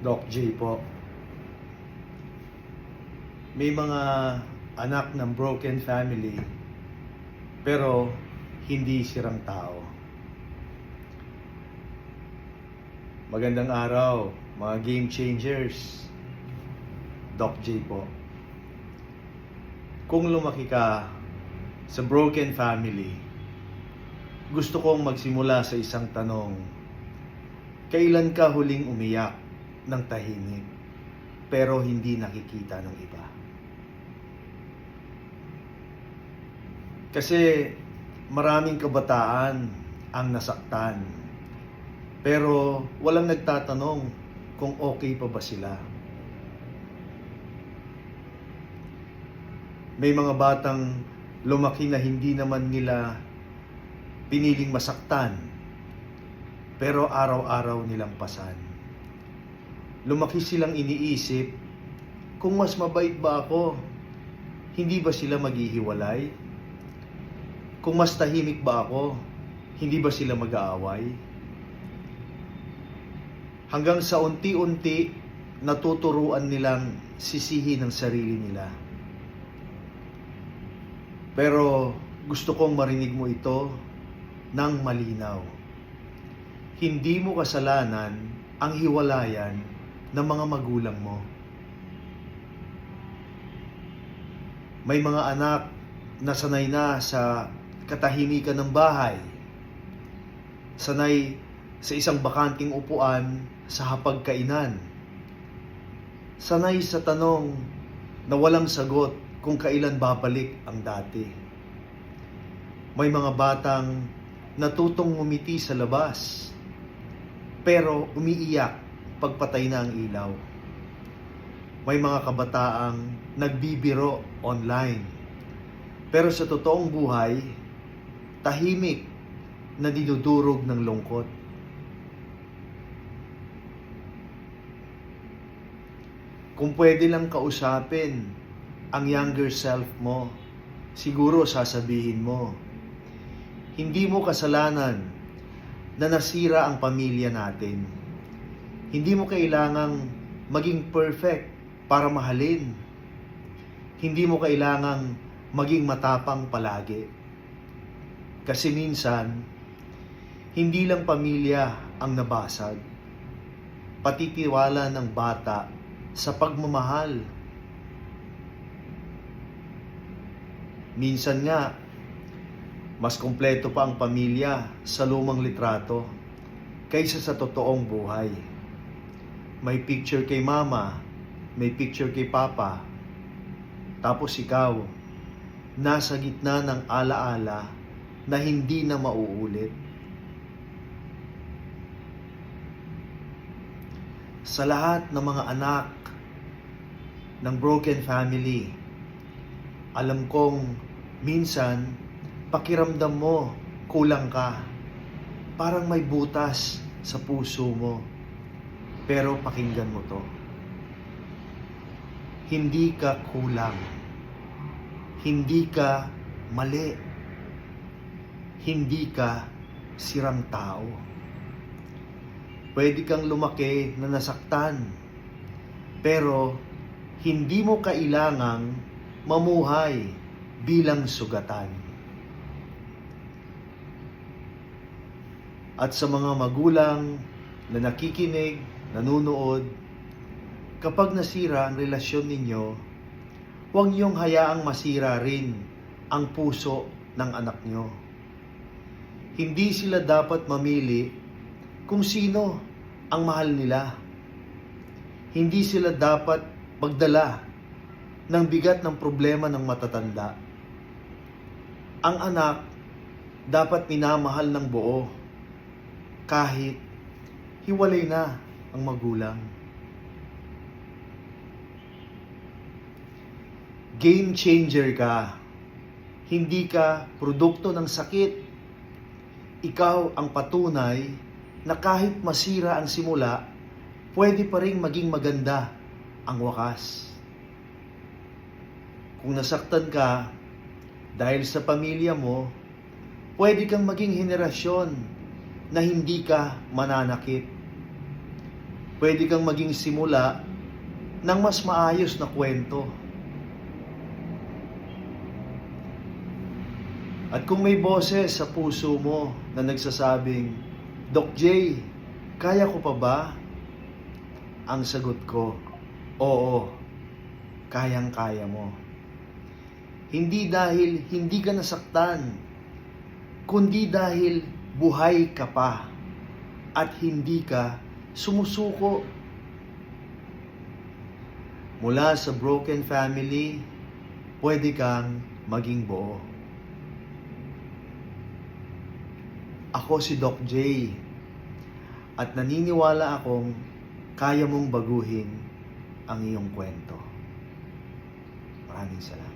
Doc J po. May mga anak ng broken family pero hindi sirang tao. Magandang araw, mga game changers. Doc J po. Kung lumaki ka sa broken family, gusto kong magsimula sa isang tanong. Kailan ka huling umiyak ng tahimik pero hindi nakikita ng iba? Kasi maraming kabataan ang nasaktan pero walang nagtatanong kung okay pa ba sila. May mga batang lumaki na hindi naman nila piniling masaktan pero araw-araw nilang pasan. Lumaki silang iniisip, kung mas mabait ba ako, hindi ba sila maghihiwalay? Kung mas tahimik ba ako, hindi ba sila mag-aaway? Hanggang sa unti-unti, natuturuan nilang sisihin ang sarili nila. Pero gusto kong marinig mo ito ng malinaw. Hindi mo kasalanan ang hiwalayan ng mga magulang mo. May mga anak na sanay na sa katahimikan ng bahay, sanay sa isang bakanting upuan sa hapagkainan, sanay sa tanong na walang sagot kung kailan babalik ang dati. May mga batang natutong ngumiti sa labas, pero umiiyak pagpatay na ang ilaw. May mga kabataang nagbibiro online, pero sa totoong buhay, tahimik na dinudurog ng lungkot. Kung pwede lang kausapin ang younger self mo, siguro sasabihin mo, hindi mo kasalanan na nasira ang pamilya natin. Hindi mo kailangang maging perfect para mahalin. Hindi mo kailangang maging matapang palagi. Kasi minsan, hindi lang pamilya ang nabasag, pati tiwala ng bata sa pagmamahal. Minsan nga, mas kumpleto pa ang pamilya sa lumang litrato kaysa sa totoong buhay. May picture kay mama, may picture kay papa, tapos ikaw, nasa gitna ng alaala na hindi na mauulit. Sa lahat ng mga anak ng broken family, alam kong minsan pakiramdam mo kulang ka. Parang may butas sa puso mo. Pero pakinggan mo to. Hindi ka kulang. Hindi ka mali. Hindi ka sirang tao. Pwede kang lumaki na nasaktan, pero hindi mo kailangang mamuhay bilang sugatan. At sa mga magulang na nakikinig, nanunood, kapag nasira ang relasyon ninyo, huwag niyong hayaang masira rin ang puso ng anak niyo. Hindi sila dapat mamili kung sino ang mahal nila. Hindi sila dapat magdala ng bigat ng problema ng matatanda. Ang anak dapat minamahal ng buo kahit hiwalay na ang magulang. Game changer ka. Hindi ka produkto ng sakit. Ikaw ang patunay na kahit masira ang simula, pwede pa rin maging maganda ang wakas. Kung nasaktan ka dahil sa pamilya mo, pwede kang maging henerasyon na hindi ka mananakit. pwede kang maging simula ng mas maayos na kwento. At kung may boses sa puso mo na nagsasabing, Doc J, kaya ko pa ba? Ang sagot ko, oo, kayang-kaya mo. Hindi dahil hindi ka nasaktan, kundi dahil buhay ka pa at hindi ka sumusuko. Mula sa broken family, pwede kang maging buo. Ako si Doc J at naniniwala akong kaya mong baguhin ang iyong kwento. Maraming salamat.